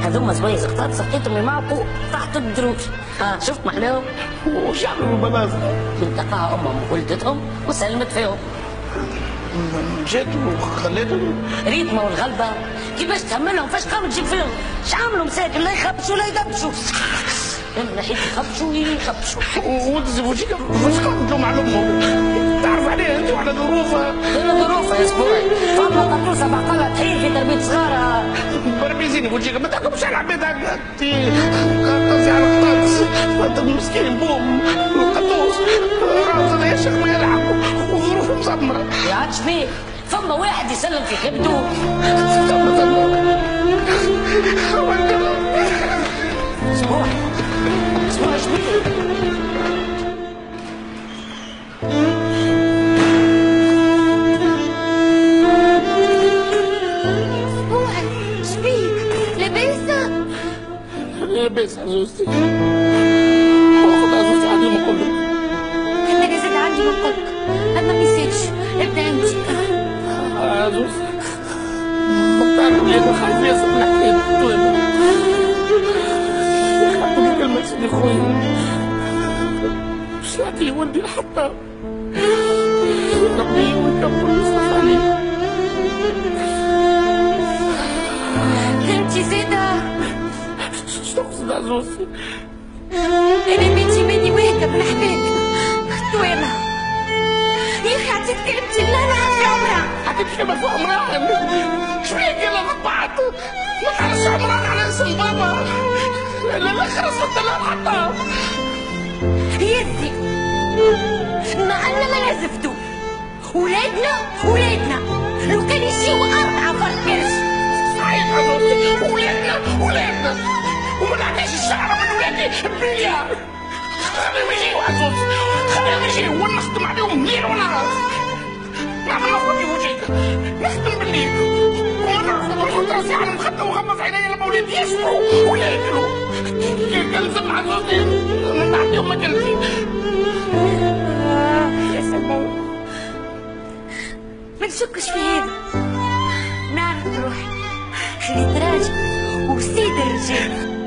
هذوما زويز قطات سقيتهم يمعقوا تحت الدروج. شفت محلاهم؟ وش يعملوا بالبنازل؟ التقاها امهم وولدتهم وسلمت فيهم. مشيت وخليتهم ريتما والغلبه كيفاش تهملهم فاش قامت تجيب فيهم؟ اش عملوا مساكن لا يخبشوا لا يدبشوا. من ناحيه يخبشوا يخبشوا. وانت وش قامت لهم على امهم؟ تعرف عليها انت وعلى ظروفها؟ ظروفها يا اسبوعي. فما قطوسه بعقلها تحيل في تربيه صغارها. بربي زيني وجهك ما تحكمش على العباد هكا. قطاس على قطاس. انت مسكين بوم القطوس راسه يا شيخ ما يلعب وظروفه مصمره. يا عاد شبيك؟ فما واحد يسلم في كبدو. اسبوعي اسبوعي شبيك؟ لاباس عزوزتي. واخد عزوزتي عندي ما قلت. انا قصدي عندي ما قلت. اما ما يصيرش. ابدا انت. عزوزتي ما بتعرف ليه انا خايف ياسر من حكاية الطويلة. حطوا لي كلمة سيدي خويا. مش نعطي لي ولدي لحتى ربي ويكبر ويصرف عليه. انت زينة. تقصد عزوزتي؟ انا بنتي مني وهكا من حبابك طويلة. يا اخي عطيت كلمتي لا لا في عمرها. عطيت كلمة في عمرها؟ شبيك يلا ضبعت؟ ما تعرفش عمران على اسم بابا. لا خلاص الدلال حتى. يزي مع ان ما نزفتو ولادنا لو كان يجيو 4 فرد كرش. صحيح عزوزتي ولادنا وما نعطيش الشعر من ولادي بمليار. خليهم يجيو عزوزتي خليهم يجيو ونخدم عليهم ليل ونهار. نعمل اخوتي وجهك نخدم بالليل ونحط راسي على المخده وغمض عيني لما ولادي يسمعوا ولا ياكلوا. كنلزم عزوزتي نعطيهم مكانتي. يا سلام ما نشكش في هذا. نعرف روحي خليت راجل وسيد الرجال.